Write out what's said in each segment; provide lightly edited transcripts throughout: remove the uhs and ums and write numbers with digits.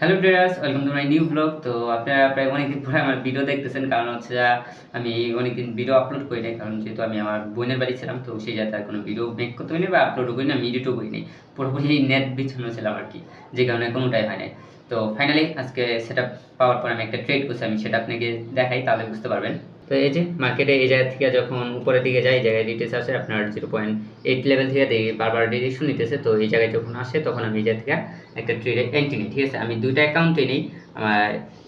Hello traders, welcome to my new blog. তো আপনারা প্রায় অনেকদিন পরে আমার ভিডিও দেখতেছেন, কারণ হচ্ছে যে আমি অনেকদিন ভিডিও আপলোড করি নাই, কারণ যেহেতু আমি আমার বোনের বাড়ি ছিলাম, তো সেই যাতে আর কোনো ভিডিও মেক করতে পারিনি বা আপলোডও করি না, আমি এডিটও করি নাই, পুরোপুরি নেট বিচ্ছিন্ন ছিলাম আর কি, যে কারণে কোনোটাই হয় নাই। তো ফাইনালি আজকে সেট আপ পাওয়ার পর আমি একটা ট্রেড করছি, আমি সেটা আপনাকে দেখাই, তাহলে বুঝতে পারবেন। তো এই যে মার্কেটে এই জায়গা থেকে যখন উপরের দিকে যায়, এই জায়গায় ডিটেলস আসে আপনার 0.8 লেভেল থেকে দেখি বারবার ডিরেকশন নিতেছে। তো এই জায়গায় যখন আসে তখন আমি এই জায়গা থেকে একটা ট্রেডে এন্ট্রি নিই, ঠিক আছে। আমি দুইটা অ্যাকাউন্টে নেই, আমার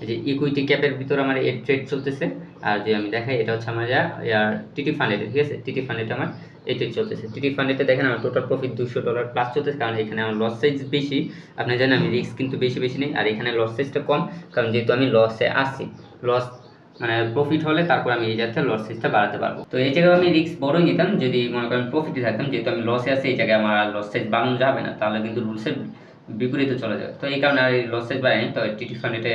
এই যে ইকুইটি ক্যাপের ভিতর আমার এই ট্রেড চলতেছে, আর যে আমি দেখাই এটা হচ্ছে আমার ইয়ার টিটি ফান্ডেতে, ঠিক আছে। টিটি ফান্ডেতে আমার এই ট্রেড চলতেছে। টিটি ফান্ডেতে দেখেন আমার টোটাল প্রফিট $200 প্লাস চলতেছে, কারণ এখানে আমার লস সাইজ বেশি। আপনি জানেন আমি রিস্ক কিন্তু বেশি বেশি নেই, আর এখানে লস সাইজটা কম, কারণ যেহেতু আমি লসে আসি। লস মানে প্রফিট হলে তারপর আমি এই জায়গাতে লস সাইজটা বাড়াতে পারবো। তো এই জায়গায় আমি রিস্ক বড়ই নিতাম যদি মনে করেন প্রফিটে থাকতাম, যেহেতু আমি লসে আছি এই জায়গায় আমার লস সাইজ বাড়ানো যাবে না, তাহলে কিন্তু রুলসের বিপরীতে চলে যাবে। তো এই কারণে আর লস সাইজ বাড়াইনি। তো টিটি ফান্ডেতে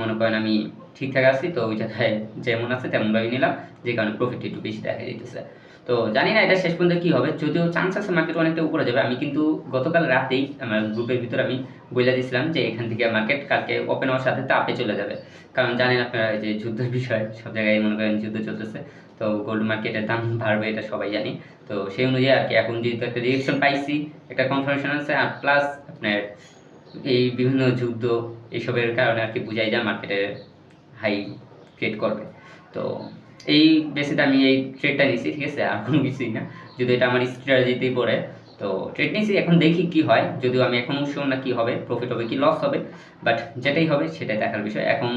মনে করেন আমি ঠিকঠাক আছি, তো ওই জায়গায় যেমন আছে তেমনভাবে নিলাম, যে কারণে প্রফিট একটু বেশি দেখা দিতেছে। তো জানি না এটা শেষ পর্যন্ত কি হবে, যদিও চান্স আছে মার্কেট অনেকটা উপরে যাবে। আমি কিন্তু গতকাল রাতেই আমার গ্রুপের ভিতরে আমি বলে দিয়েছিলাম যে এখান থেকে মার্কেট কালকে ওপেন হওয়ার সাথে আপে চলে যাবে, কারণ জানেন আপনারা যে যুদ্ধের বিষয় সব জায়গায় মনে করেন যুদ্ধ চলতেছে, তো গোল্ড মার্কেটের দাম বাড়বে এটা সবাই জানি। তো সেই অনুযায়ী আর কি এখন যেহেতু একটা রিয়েকশন পাইছি, একটা কনফার্মেশন আছে, আর প্লাস আপনার এই বিভিন্ন যুদ্ধ এইসবের কারণে আর কি বোঝাই যায় মার্কেটে হাই ট্রেড করবে। তো এই বেসিতে আমি এই ট্রেডটা নিছি, ঠিক আছে, আর কোনো কিছুই না, যদি এটা আমার স্ট্র্যাটেজিতেই পড়ে। তো ট্রেড নিছি, এখন দেখি কি হয়, যদিও আমি এখনও শিওর না কি হবে, প্রফিট হবে কি লস হবে, বাট যেটাই হবে সেটাই দেখার বিষয়। এখন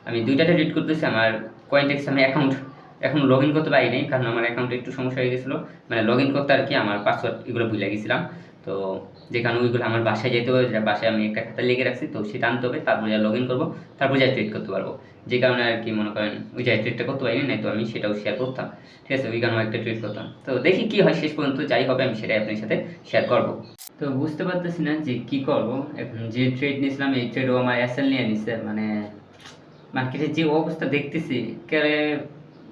আমি দুইটাতে ট্রেড করতেছি। আমার কয়েনটেক্স আমি অ্যাকাউন্ট এখন লগ ইন করতে পারিনি, কারণ আমার অ্যাকাউন্টে একটু সমস্যা হয়ে গেছিলো, মানে লগ ইন করতে আর কি আমার পাসওয়ার্ড এগুলো ভুলে গেছিলাম। তো যে কারণে ওইগুলো আমার বাসায় যেতে হবে, যেটা বাসায় আমি একটা খাতা লিখে রাখছি, তো সেটা আনতে হবে, তারপর যা লগ ইন করবো, তারপর যা ট্রেড করতে পারবো। যে কারণে আর কি মনে করেন ওই যে ট্রেডটা করতে পারিনি, নাই তো আমি সেটাও শেয়ার করতাম, ঠিক আছে, ওই কারণে একটা ট্রেড করতাম। তো দেখি কি হয় শেষ পর্যন্ত, যাই হবে আমি সেটাই আপনার সাথে শেয়ার করবো। তো বুঝতে পারতেছি না যে কি করবো এখন। যে ট্রেড নিয়েছিলাম এই ট্রেডও আমার এসএল নিয়ে নিছে, মানে মার্কেটের যে অবস্থা দেখতেছি একেবারে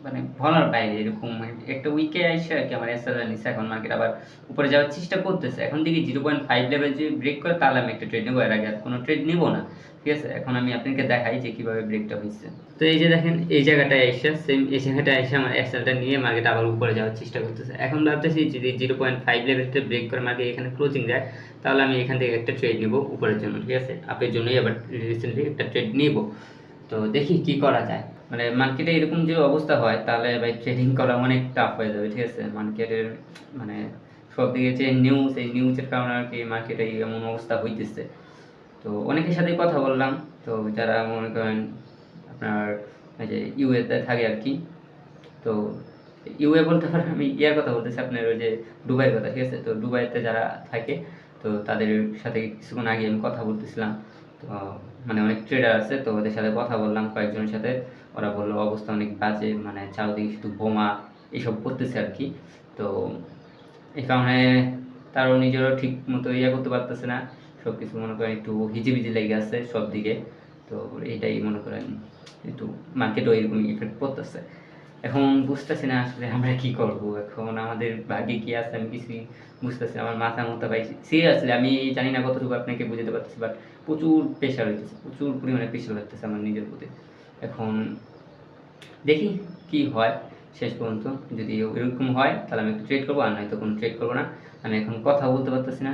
মানে বলার বাইরে। এরকম একটা উইকে আইসে আর কি আমার এসএলআর নিচ্ছে, এখন মার্কেট আবার উপরে যাওয়ার চেষ্টা করতেছে। এখন দেখি 0.5 লেভেল যদি ব্রেক করে তাহলে আমি একটা ট্রেড নেবো, এর আগে আর কোনো ট্রেড নেবো না, ঠিক আছে। এখন আমি আপনাকে দেখাই যে কিভাবে ব্রেকটা হয়েছে। তো এই যে দেখেন এই জায়গাটায় এসে সেম এই জায়গাটায় এসে আমার এসএলটা নিয়ে মার্কেট আবার উপরে যাওয়ার চেষ্টা করতেছে। এখন ভাবতেছি যদি 0.5 লেভেলটা ব্রেক করে মার্কেট এখানে ক্লোজিং যায়, তাহলে আমি এখান থেকে একটা ট্রেড নেবো উপরের জন্য, ঠিক আছে। আপনার জন্যই আবার রিসেন্টলি একটা ট্রেড নেবো। তো দেখি কি করা যায়। মানে মার্কেটে এরকম যে অবস্থা হয় তাহলে ভাই ট্রেডিং করা অনেক টাফ হয়ে যাবে, ঠিক আছে। মার্কেটের মানে সব দিকে যে নিউজ, এই নিউজের কারণে আর কি মার্কেটে এমন অবস্থা হইতেছে। তো অনেকের সাথেই কথা বললাম, তো যারা মনে করেন আপনার এই যে ইউএসএ থাকে আর কি। তো ইউএ বলতে পারেন, আমি ইয়ার কথা বলতেছি আপনার ওই যে দুবাইয়ের কথা, ঠিক আছে। তো দুবাইতে যারা থাকে তো তাদের সাথে কিছুক্ষণ আগে আমি কথা বলতেছিলাম। তো মানে অনেক ট্রেডার আছে, তো ওদের সাথে কথা বললাম কয়েকজনের সাথে। ওরা বললো অবস্থা অনেক বাজে, মানে চারদিকে শুধু বোমা এইসব করতেছে আর কি। তো এই কারণে তারও নিজেরও ঠিক মতো ইয়ে করতে পারতেছে না, সব কিছু মনে করেন একটু হিজিবিজি লেগে আছে সব দিকে। তো এইটাই মনে করেন একটু মার্কেটও এরকম ইফেক্ট পড়তেছে। এখন বুঝতেছি না আসলে আমরা কি করব, এখন আমাদের ভাগ্যে কি আছে আমি কিছুই বুঝতেছি না। আমার মাথা মতো ভাই সিরিয়াসলি আমি জানি না কতটুকু আপনাকে বুঝাতে পারতেছি, বাট প্রচুর প্রেশার হইতেছে, প্রচুর পরিমাণে প্রেশার লাগতেছে আমার নিজের প্রতি। এখন দেখি কি হয় শেষ পর্যন্ত। যদি এরকম হয় তাহলে আমি একটু ট্রেড করবো, আর নয়তো কোনো ট্রেড করবো না। আমি এখন কথা বলতে পারতেছি না,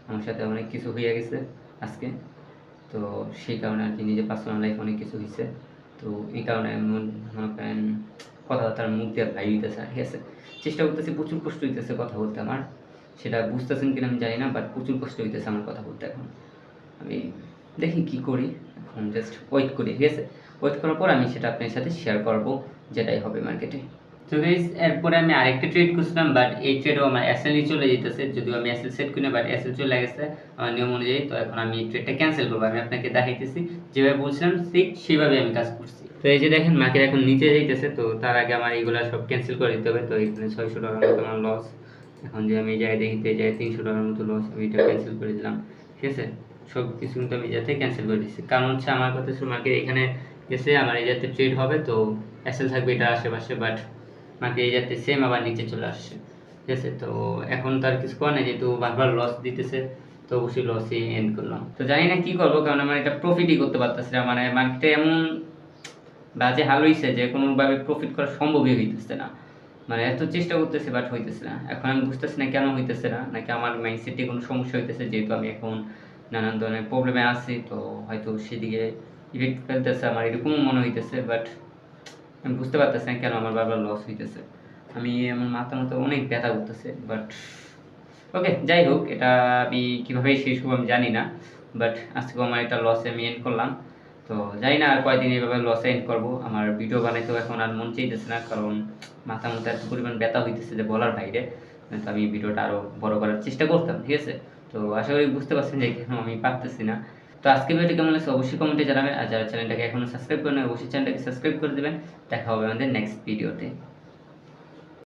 আমার সাথে অনেক কিছু হয়ে গেছে আজকে। তো সেই কারণে আর কি নিজের পার্সোনাল লাইফ অনেক কিছু হয়েছে। তো এই কারণে মনে করেন কথাবার্তার মুখ দিয়ে ভাই হইতেছে, ঠিক আছে। চেষ্টা করতেছি, প্রচুর কষ্ট হইতেছে কথা বলতে আমার, সেটা বুঝতেছেন কিনা আমি জানি না, বাট প্রচুর কষ্ট হইতেছে আমার কথা বলতে এখন। আমি দেখি কি করি, এখন জাস্ট ওয়েট করি, ঠিক আছে। ওয়েট করার পর আমি সেটা আপনার সাথে শেয়ার করবো, যেটাই হবে মার্কেটে। তো গাইস এরপরে আমি আরেকটা ট্রেড করছিলাম, বাট এই ট্রেডও আমার এসএলই চলে যেতেছে, যদিও আমি এসএল সেট করি না, বাট এসএল চলে গেছে আমার নিয়ম অনুযায়ী। তো এখন আমি ট্রেডটা ক্যান্সেল করবো, আমি আপনাকে দেখাইতেছি যেভাবে বলছিলাম ঠিক সেভাবে আমি কাজ করছি। তো এই যে দেখেন মার্কেট এখন নিচে যাইতেছে, তো তার আগে আমার এইগুলা সব ক্যান্সেল করে দিতে হবে। তো এখানে $600 মতো আমার লস। এখন যে আমি যাই দেখিতে যাই $300 মতো লস, আমি এটা ক্যান্সেল করে দিলাম, ঠিক আছে। সব কিছু কিন্তু আমি যাতে ক্যান্সেল করে দিচ্ছি, কারণ হচ্ছে আমার কথা ছিল মার্কেট এখানে গেছে আমার এই যাতে ট্রেড হবে, তো এসএল থাকবে এটার আশেপাশে, বাট মার্কেট এই যাতে সেম আবার নিচে চলে আসছে, ঠিক আছে। তো এখন তার কিছু করার নেই, যেহেতু বারবার লস দিতেছে, তো অবশ্যই লসে এন্ড করলাম। তো জানি না কি করবো, কারণ আমার এটা প্রফিটই করতে পারতেছি না, মানে মার্কেটে এমন বাজে হাল হইছে যে কোনোভাবে প্রফিট করা সম্ভবই হইতেছে না। মানে এত চেষ্টা করতেছি বাট হইতেছে না। এখন আমি বুঝতেছি না কেন হইতেছে না, নাকি আমার মাইন্ডসেটে কোনো সমস্যা হইতেছে, যেহেতু আমি এখন নানান ধরনের প্রবলেমে আছি, তো হয়তো সেদিকে ইফেক্ট ফেলতেছে আমার, এরকমও মনে হইতেছে। বাট আমি বুঝতে পারতেছি না কেন আমার বারবার লস হইতেছে। আমার মাথার মতো অনেক ব্যথা করতেছে। বাট ওকে, যাই হোক, এটা আমি কীভাবে শেষ হবো আমি জানি না। বাট আজকেও আমার একটা লসে আমি এন্ড করলাম। তো জানি না আর কয়দিন এভাবে লসে এন্ড করবো। আমার ভিডিও বানাইতেও এখন আর মন চাইতেছে না, কারণ মাথার মধ্যে এত পরিমাণ ব্যথা হইতেছে যে বলার বাইরে। তো আমি ভিডিওটা আরও বড় করার চেষ্টা করতাম, ঠিক আছে? তো আশা করি বুঝতে পারছেন যে কেন আমি পারতেছি না। তো আজকে ভিডিওটি কেমন লাগছে অবশ্যই কমেন্টে জানাবেন, আর যারা চ্যানেলটাকে এখনও সাবস্ক্রাইব করেন অবশ্যই চ্যানেলটাকে সাবস্ক্রাইব করে দেবেন। দেখা হবে আমাদের নেক্সট ভিডিওতে।